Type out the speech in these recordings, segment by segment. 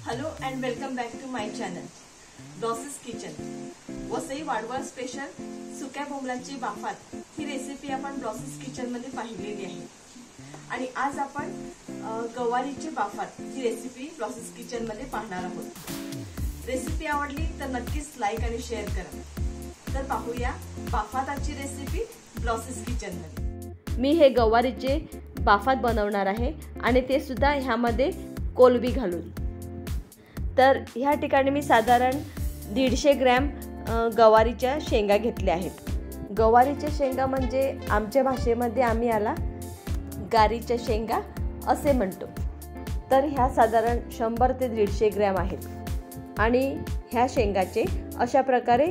Hello and welcome back to my channel Bloss's kitchen. Vasai Wadval special सुक्या बोंबलाची बाफात ही recipe आपण ब्लॉसेस kitchen मध्ये पाहिलेली आहे आणि आज आपण गवारीची बाफात ही रेसिपी ब्लॉसेस किचन मध्ये पाहणार आहोत। रेसिपी आवडली तर नक्कीच लाईक आणि शेअर करा। तर पाहूया बाफाताची रेसिपी ब्लॉसेस किचन मध्ये। मी हे गवारीचे बाफात बनवणार आहे आणि ते सुद्धा ह्यामध्ये कोलबी घालून। तर ह्या ठिकाणी मी साधारण 150 ग्रॅम गवारीच्या शेंगा घेतल्या आहेत। गवारीच्या शेंगा म्हणजे आमच्या भाषेमध्ये आम्ही याला गारीच्या शेंगा असे म्हणतो। तर ह्या साधारण 100 ते 150 ग्रॅम आहेत आणि ह्या शेंगाचे अशा प्रकारे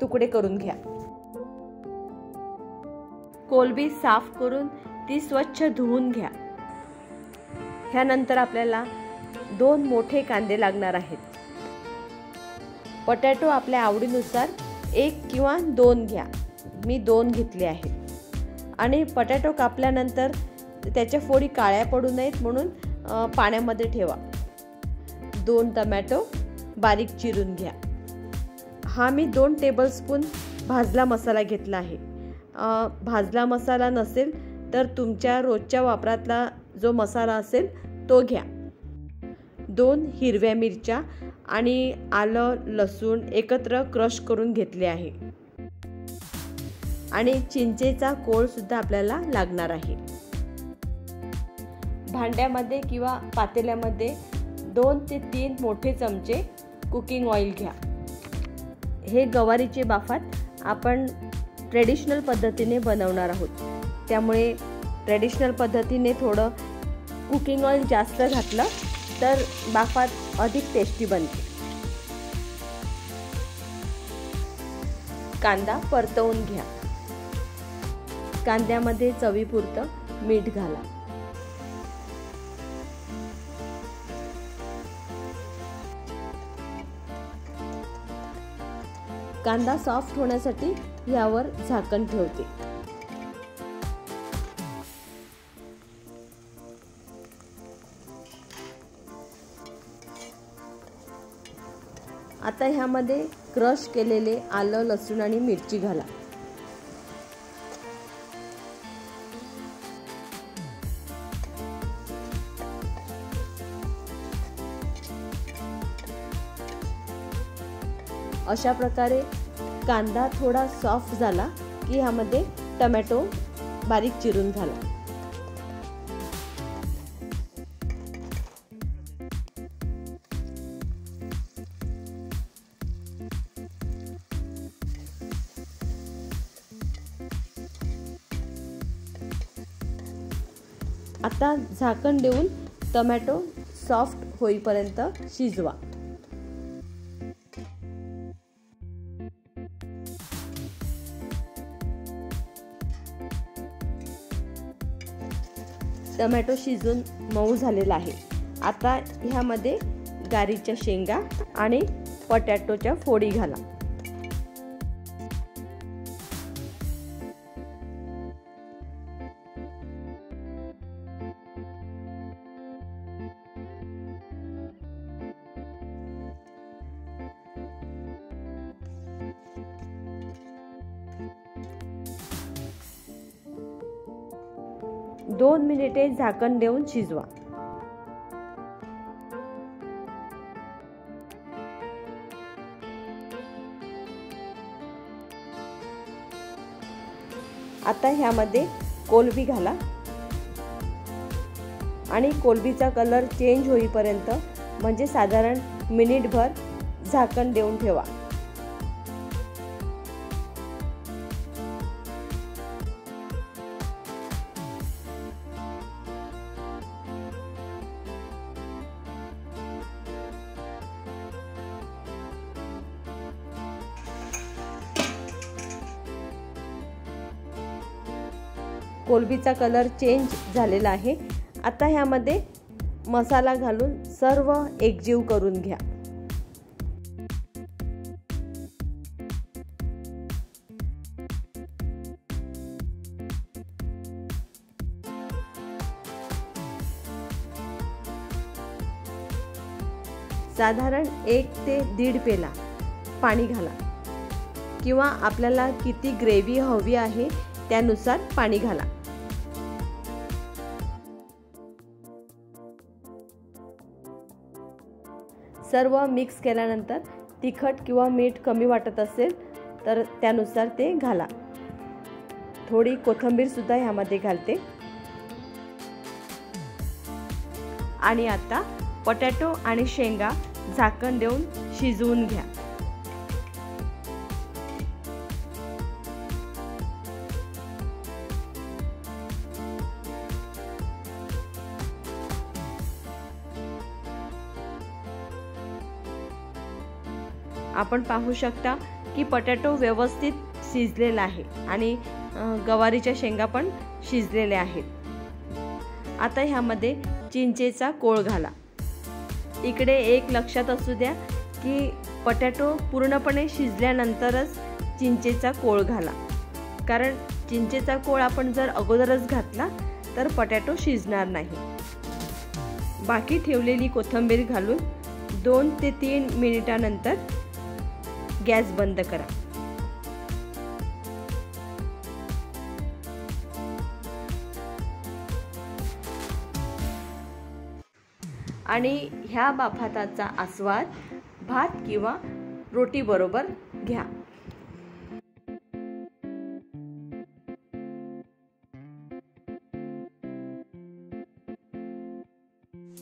तुकडे करून घ्या। कोलबी साफ करून ती स्वच्छ धुवून घ्या। ह्यानंतर आपल्याला 2 मोठे कांदे लागणार आहेत। पोटॅटो आपल्या आवडीनुसार 1 किंवा 2 घ्या। मी 2 घेतले आहेत आणि पोटॅटो कापल्यानंतर त्याच्या फोडी काळ्या पडू नयेत म्हणून पाण्यामध्ये ठेवा। 2 टोमॅटो बारीक चिरून घ्या। हा मी 2 टेबलस्पून भाजला मसाला घेतला आहे। भाजला मसाला नसेल तर तुमच्या रोजच्या वापरातला जो मसाला असेल तो घ्या। 2 हिरव्या मिरच्या आणि आलं लसूण एकत्र क्रश करून घेतले आहे आणि चिंचेचा कोळ सुद्धा आपल्याला लागणार आहे। भांड्यामध्ये किंवा पातेल्यामध्ये 2 ते 3 मोठे चमचे कुकिंग ऑइल घ्या। हे गवारीचे बाफात आपण ट्रेडिशनल पद्धतीने बनवणार आहोत, त्यामुळे ट्रेडिशनल पद्धतीने थोडं कुकिंग ऑइल जास्त घातलं तर बाफात अधिक टेस्टी बनते। कांदा परतवून घ्या। कांद्यामध्ये चवीपुरतं मीठ घाला। कांदा सॉफ्ट होण्यासाठी यावर झाकण ठेवते। आता ह्यामध्ये क्रश केलेले आलं लसूण आणि मिरची घाला। अशा प्रकारे कांदा थोडा सॉफ्ट झाला की ह्यामध्ये टोमॅटो बारीक चिरून घाला। आता झाकण देऊन टोमॅटो सॉफ्ट होईपर्यंत शिजवा। टोमॅटो शिजून मऊ झालेला आहे। आता ह्यामध्ये गारीच्या शेंगा आणि पोटॅटोच्या फोडी घाला। दोन मिनिटे झाकण देऊन शिजवा। आता ह्यामध्ये कोलबी घाला आणि कोलबीचा कलर चेंज होईपर्यंत म्हणजे साधारण मिनिटभर झाकण देऊन ठेवा। कोलबीचा कलर चेंज झालेला आहे। आता ह्यामध्ये मसाला घालून सर्व एकजीव करून घ्या। साधारण 1 ते 1.5 पेला पाणी घाला किंवा आपल्याला किती ग्रेव्ही हवी आहे त्यानुसार पाणी घाला। सर्व मिक्स केल्यानंतर तिखट किंवा मीठ कमी वाटत असेल तर त्यानुसार ते घाला। थोडी कोथिंबीर सुद्धा ह्यामध्ये घालते। आणि आता पोटॅटो आणि शेंगा झाकण देऊन शिजवून घ्या। आपण पाहू शकता की पोटॅटो व्यवस्थित शिजलेला आहे आणि गवारीच्या शेंगा पण शिजलेल्या आहेत। आता ह्यामध्ये चिंचेचा कोळ घाला। इकडे एक लक्षात असू द्या की पोटॅटो पूर्णपणे शिजल्यानंतरच चिंचेचा कोळ घाला, कारण चिंचेचा कोळ आपण जर अगोदरच घातला तर पोटॅटो शिजणार नाही। बाकी ठेवलेली कोथिंबीर घालून 2 ते 3 मिनिटांनंतर गॅस बंद करा। आणि ह्या बाफाताचा आस्वाद भात किंवा रोटी बरोबर घ्या।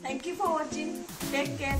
Thank you for watching. Take care.